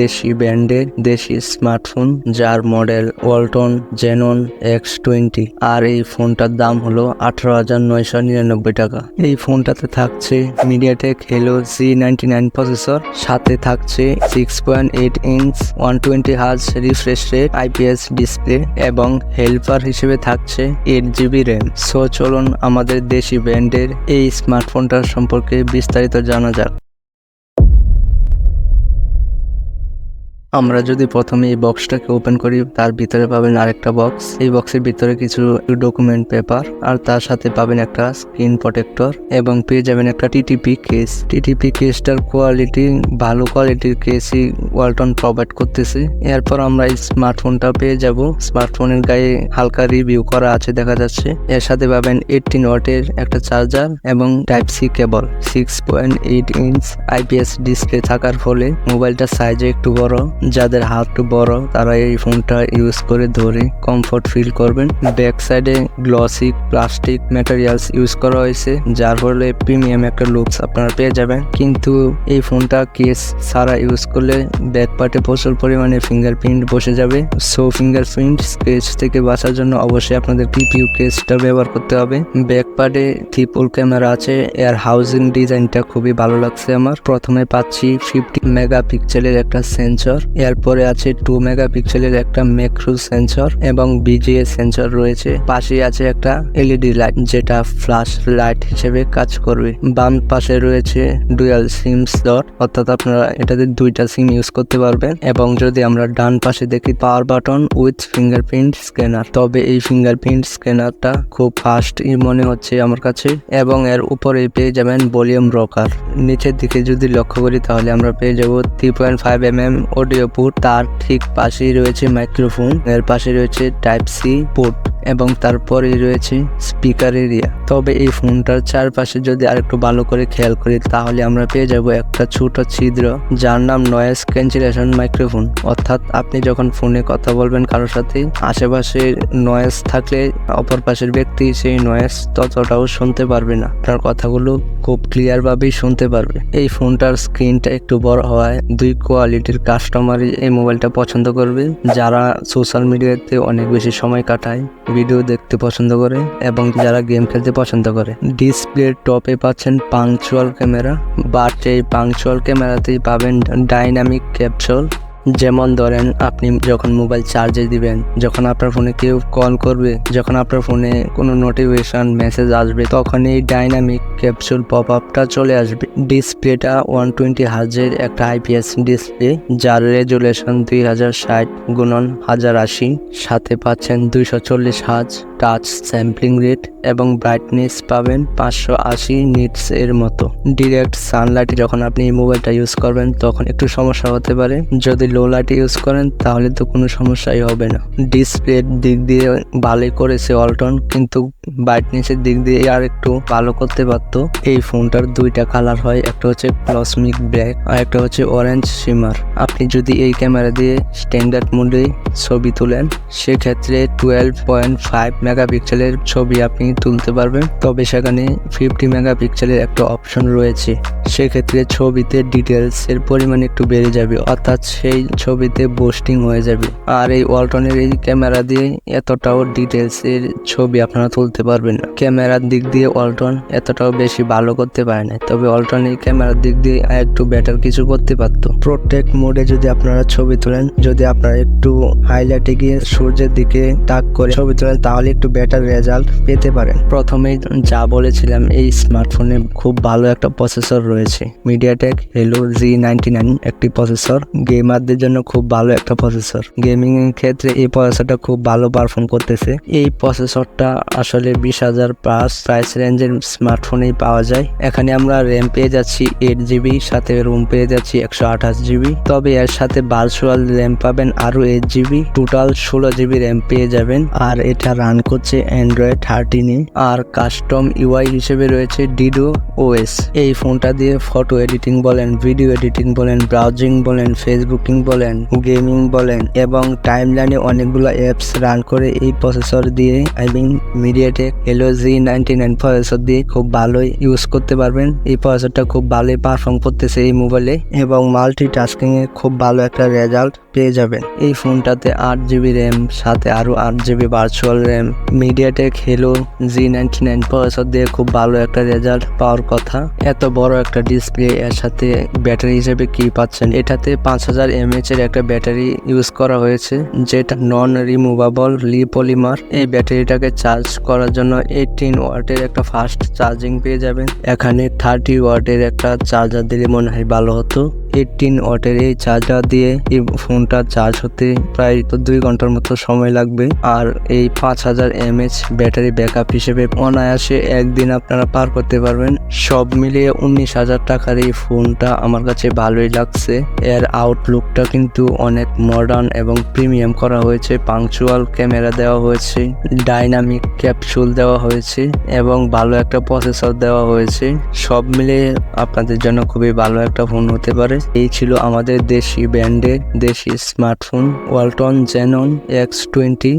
দেশি ব্র্যান্ডের দেশি স্মার্টফোন, যার মডেল ওয়ালটন Xanon X20। আর এই ফোনটার দাম হলো 18,999 টাকা। এই ফোনটাতে থাকছে Mediatek Helio G99 প্রসেসর, সাথে থাকছে 6.8 inch 120Hz refresh rate IPS display এবং হেল্পার হিসেবে থাকছে 8GB RAM। সো চলুন আমাদের দেশি ব্র্যান্ডের এই স্মার্টফোনটার সম্পর্কে বিস্তারিত জানা যাক। আমরা যদি প্রথমে এই বক্সটাকে ওপেন করি, তার ভিতরে পাবেন আরেকটা বক্স। এই বক্সের ভিতরে কিছু ডকুমেন্ট পেপার, আর তার সাথে পাবেন একটা স্ক্রিন প্রোটেক্টর এবং পেয়ে যাবেন একটা টিটিপি কেস। টিটিপি কেসটার কোয়ালিটি ভালো কোয়ালিটির কেসই ওয়ালটন প্রোভাইড করতেছে। এরপর আমরা এই স্মার্টফোনটা পেয়ে যাব। স্মার্টফোনের গায়ে হালকা রিভিউ করা আছে দেখা যাচ্ছে। এর সাথে পাবেন 18 ওয়াটের একটা চার্জার এবং type C cable. 6.8 inch IPS display থাকার ফলে মোবাইলটা সাইজে একটু বড়। যাদের হাত বড় তারা এই ফোনটা ইউজ করে ধরে কমফোর্ট ফিল করবেন। ব্যাক সাইডে গ্লসি প্লাস্টিক ম্যাটেরিয়ালস ইউজ করা হয়েছে, যার ফলে প্রিমিয়াম একটা লুকস আপনারা পেয়ে যাবেন। কিন্তু এই ফোনটা কেস ছাড়া ইউজ করলে ব্যাক পার্টে প্রচুর পরিমাণে ফিঙ্গারপ্রিন্ট বসে যাবে। সো ফিঙ্গারপ্রিন্ট স্ক্র্যাচ থেকে বাঁচার জন্য অবশ্যই আপনাদের পিপিইউ কেসটা ব্যবহার করতে হবে। ব্যাক পার্টে ট্রিপল ক্যামেরা আছে। এর হাউজিং ডিজাইনটা খুবই ভালো লাগছে আমার। প্রথমে পাচ্ছি 50 মেগাপিক্সেলের একটা সেন্সর, এরপরে আছে 2 মেগাপিক্সেলের একটা ম্যাক্রো সেন্সর এবং বিজিএ সেন্সর রয়েছে। পাশে আছে একটা এলইডি লাইট, যেটা ফ্ল্যাশ লাইট হিসেবে কাজ করবে। বাম পাশে রয়েছে ডুয়াল সিম স্লট, অর্থাৎ আপনারা এটাতে দুইটা সিম ইউজ করতে পারবেন। এবং যদি আমরা ডান পাশে দেখি power button with fingerprint scanner, তবে এই ফিঙ্গারপ্রিন্ট স্ক্যানারটা খুব ফাস্ট মনে হচ্ছে আমার কাছে। এবং এর উপরে পেয়ে যাবেন ভলিউম রকার। নিচের দিকে যদি লক্ষ্য করি তাহলে আমরা পেয়ে যাব 3.5mm অডিও পোর্ট। তার ঠিক পাশেই রয়েছে মাইক্রোফোন, এর পাশে রয়েছে টাইপ সি পোর্ট এবং তারপরে রয়েছে স্পিকার এরিয়া। তবে এই ফোনটার চারপাশে যদি আরেকটু ভালো করে খেয়াল করি তাহলে আমরা পেয়ে যাব একটা ছোট ছিদ্র, যার নাম নয়েজ ক্যান্সেলেশন মাইক্রোফোন। অর্থাৎ আপনি যখন ফোনে কথা বলবেন কারোর সাথে, আশেপাশে নয়েজ থাকলে অপর পাশের ব্যক্তি সেই নয়েজ ততটাও শুনতে পারবে না, আপনার কথাগুলো খুব ক্লিয়ার ভাবেই শুনতে পারবে। এই ফোনটার স্ক্রিনটা একটু বড় হওয়ায় দুই কোয়ালিটির কাস্টমারই এই মোবাইলটা পছন্দ করবে। যারা সোশ্যাল মিডিয়াতে অনেক বেশি সময় কাটায়, ভিডিও দেখতে পছন্দ করে এবং যারা গেম খেলতে পছন্দ করে। ডিসপ্লের টপে পাচ্ছেন পাংচুয়াল ক্যামেরা, বাট এই পাংচুয়াল ক্যামেরাতেই পাবেন ডাইনামিক ক্যাপসুল। যেমন ধরেন আপনি যখন মোবাইল চার্জে দিবেন, যখন আপনার ফোনে কেউ কল করবে, যখন আপনার ফোনে কোনো নোটিফিকেশন মেসেজ আসবে, তখন এই ডাইনামিক ক্যাপসুল পপ আপটা চলে আসবে। ডিসপ্লেটা 120Hz একটা IPS ডিসপ্লে, যার রেজুলেশন 2060x1080। সাথে পাচ্ছেন 240Hz টাচ স্যাম্পলিং রেট এবং ব্রাইটনেস পাবেন 580 নিটস এর মতো। ডিরেক্ট সানলাইটে যখন আপনি এই মোবাইলটা ইউজ করবেন তখন একটু সমস্যা হতে পারে। যদি লো লাইটে ইউজ করেন তাহলে তো কোনো সমস্যাই হবে না। ডিসপ্লের দিক দিয়ে ভালোই করেছে ওয়ালটন, কিন্তু ব্রাইটনেসের দিক দিয়ে আর একটু ভালো করতে পারতো। এই ফোনটার দুইটা কালার হয়, একটা হচ্ছে কসমিক ব্ল্যাক আর একটা হচ্ছে অরেঞ্জ শিমার। আপনি যদি এই ক্যামেরা দিয়ে স্ট্যান্ডার্ড মোডে ছবি তুলেন, সেক্ষেত্রে 12.5 মেগাপিক্সেলের ছবি আপনি তুলতে পারবেন। তবে সেখানে 50 মেগাপিক্সেলের একটা অপশন রয়েছে, সেক্ষেত্রে ছবিতে ডিটেলস এর পরিমাণ একটু বেড়ে যাবে, অর্থাৎ সেই ছবিতে বুস্টিং হয়ে যাবে। আর এই ওয়ালটনের এই ক্যামেরা দিয়ে এতটাও ডিটেলস এর ছবি আপনারা তুলতে পারবেন না। ক্যামেরার দিক দিয়ে ওয়ালটন এতটাও বেশি ভালো করতে পারে না, তবে ওয়ালটন এই ক্যামেরার দিক দিয়ে একটু বেটার কিছু করতে পারতো। প্রোটেক্ট মোডে যদি আপনারা ছবি তোলেন, যদি আপনারা একটু হাইলাইটে গিয়ে সূর্যের দিকে তাক করে ছবি তোলেন, তাহলে একটু বেটার রেজাল্ট পেতে পারেন। প্রথমেই যা বলেছিলাম, এই স্মার্টফোনে খুব ভালো একটা প্রসেসর রয়েছে। Mediatek Helio G99 একটি প্রসেসর, গেমারদের জন্য খুব ভালো একটা প্রসেসর। গেমিং এর ক্ষেত্রে এই প্রসেসরটা খুব ভালো পারফর্ম করতেছে। এই প্রসেসরটা আসলে 20,000 প্লাস প্রাইস রেঞ্জের স্মার্টফোনেই পাওয়া যায়। এখানে আমরা র্যাম পেয়ে যাচ্ছি 8GB, সাথে রোম পেয়ে যাচ্ছি 128GB। তবে এর সাথে ভার্চুয়াল র্যাম পাবেন আরো 8GB, টোটাল 16GB র্যাম পেয়ে যাবেন। আর এটা রান করছে অ্যান্ড্রয়েড 13-এ, আর কাস্টম ইউআই হিসেবে রয়েছে ডিডো ওএস। এই ফোনটা দিয়ে ফটো এডিটিং বলেন, ভিডিও এডিটিং বলেন, ব্রাউজিং বলেন, ফেসবুকিং বলেন, গেমিং বলেন এবং টাইমলাইনে অনেকগুলো অ্যাপস রান করে এই প্রসেসর দিয়ে মিডিয়াটেক Helio G99 প্রসেসর দিয়ে খুব ভালোই ইউজ করতে পারবেন। এই প্রসেসরটা খুব ভালোই পারফর্ম করতেছে এই মোবাইলে এবং মাল্টিটাস্কিং এ খুব ভালো একটা রেজাল্ট পেয়ে যাবেন। এই ফোনটাতে 8GB র্যাম, সাথে আরো 8GB virtual RAM, MediaTek Helio G99 processor দিয়ে খুব ভালো একটা রেজাল্ট পাওয়ার কথা। এত বড় একটা ডিসপ্লে, এর সাথে ব্যাটারি হিসেবে কি পাচ্ছেন, এটাতে 5000 mAh এর একটা ব্যাটারি ইউজ করা হয়েছে, যেটা নন রিমুভেবল পলিমার। এই ব্যাটারিটাকে চার্জ করার জন্য 18 ওয়াটের একটা ফাস্ট চার্জিং পেয়ে যাবেন। এখানে 30 ওয়াটের একটা চার্জার দিলে মনে হয় ভালো হতো। 18 ওয়াটের এই চার্জার দিয়ে এই ফোনটা চার্জ হতে প্রায় 2 ঘন্টার মতো সময় লাগবে। আর এই 5000 mAh ব্যাটারি ব্যাকআপ হিসেবে অনায়াসে একদিন আপনারা পার করতে পারবেন। সব মিলিয়ে 19,000 টাকার এই ফোনটা আমার কাছে ভালোই লাগছে। এর আউটলুকটা কিন্তু অনেক মডার্ন এবং প্রিমিয়াম করা হয়েছে, পাংচুয়াল ক্যামেরা দেওয়া হয়েছে, ডাইনামিক ক্যাপসুল দেওয়া হয়েছে এবং ভালো একটা প্রসেসর দেওয়া হয়েছে। সব মিলিয়ে আপনাদের জন্য খুবই ভালো একটা ফোন হতে পারে। এই ছিল আমাদের দেশি ব্র্যান্ডের দেশি স্মার্টফোন ওয়ালটন Xanon X20।